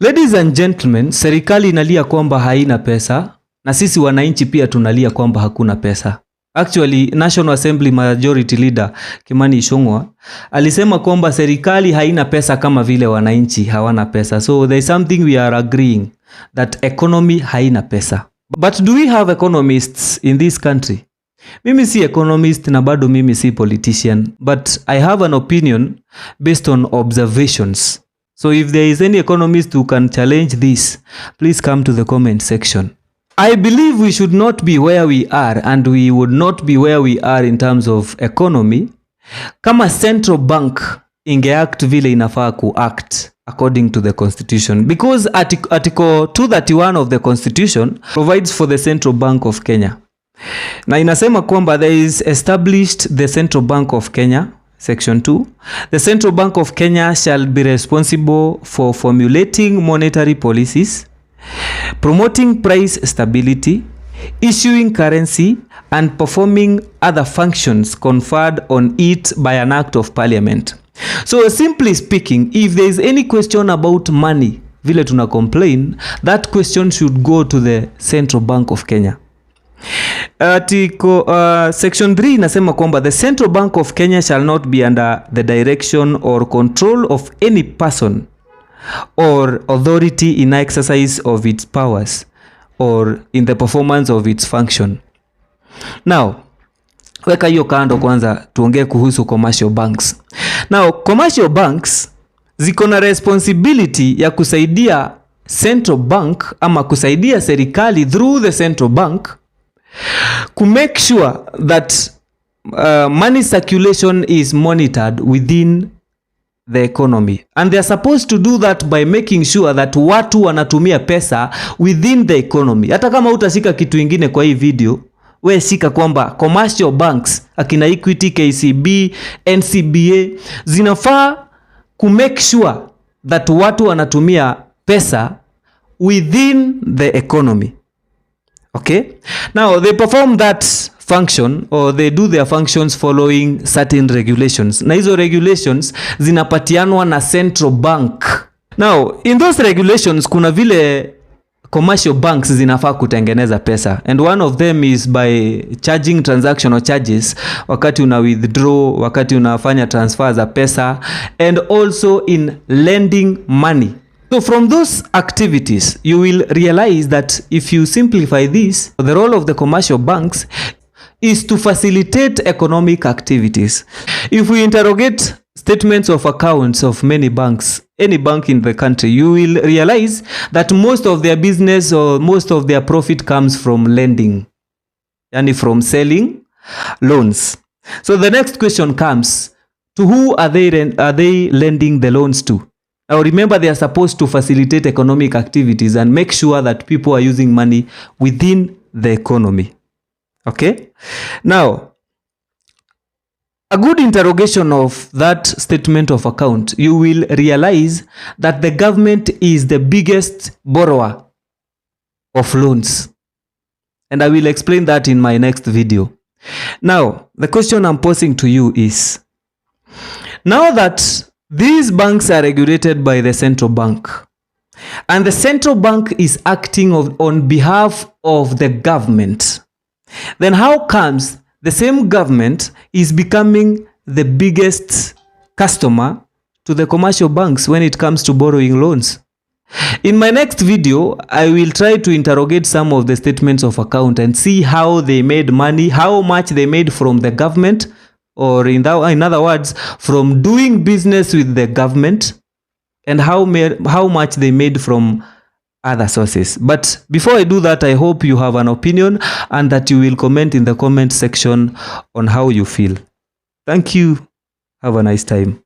Ladies and gentlemen, serikali inalia kwamba haina pesa na sisi wananchi pia tunalia kwamba hakuna pesa. Actually, National Assembly Majority Leader Kimani Ichung'wah alisema kwamba serikali haina pesa kama vile wananchi hawana pesa. So there is something we are agreeing, that economy haina pesa. But do we have economists in this country? Mimi si economist na bado mimi si politician, but I have an opinion based on observations. So if there is any economist who can challenge this, please come to the comment section. I believe we should not be where we are, and we would not be where we are in terms of economy kama central bank ingeact vile inafaa kuact according to the constitution, because article 231 of the constitution provides for the Central Bank of Kenya. Na inasema kwamba there is established the Central Bank of Kenya, Section 2. The Central Bank of Kenya shall be responsible for formulating monetary policies, promoting price stability, issuing currency, and performing other functions conferred on it by an act of parliament. So simply speaking, if there is any question about money, vile tuna complain, that question should go to the Central Bank of Kenya. Section 3 inasema kwamba the Central Bank of Kenya shall not be under the direction or control of any person or authority in exercise of its powers or in the performance of its function. Now, weka hiyo kando kwanza tuongee kuhusu commercial banks. Now, commercial banks ziko na responsibility ya kusaidia Central Bank ama kusaidia serikali through the Central Bank to make sure that money circulation is monitored within the economy, and they are supposed to do that by making sure that watu wanatumia pesa within the economy. Hata kama utashika kitu ingine kwa hii video, we shika kwamba commercial banks akina Equity, KCB, NCBA zinafaa ku make sure that watu wanatumia pesa within the economy. Okay, now they perform that function, or they do their functions following certain regulations. Na hizo regulations zinapatianwa na Central Bank. Now, in those regulations kuna vile commercial banks zinafaa kutengeneza pesa, and one of them is by charging transactional charges wakati una withdraw, wakati unafanya transfer za pesa, and also in lending money. So from those activities, you will realize that if you simplify this, the role of the commercial banks is to facilitate economic activities. If we interrogate statements of accounts of many banks, any bank in the country, you will realize that most of their business or most of their profit comes from lending, and from selling loans. So the next question comes, to who are they lending the loans to? Now remember, they are supposed to facilitate economic activities and make sure that people are using money within the economy. Okay? Now, a good interrogation of that statement of account, you will realize that the government is the biggest borrower of loans. And I will explain that in my next video. Now, the question I'm posing to you is, now that these banks are regulated by the Central Bank, and the Central Bank is acting on behalf of the government, then how comes the same government is becoming the biggest customer to the commercial banks when it comes to borrowing loans? In my next video, I will try to interrogate some of the statements of account and see how they made money, how much they made from the government, or in other words, from doing business with the government, and how much they made from other sources. But before I do that, I hope you have an opinion and that you will comment in the comment section on how you feel. Thank you. Have a nice time.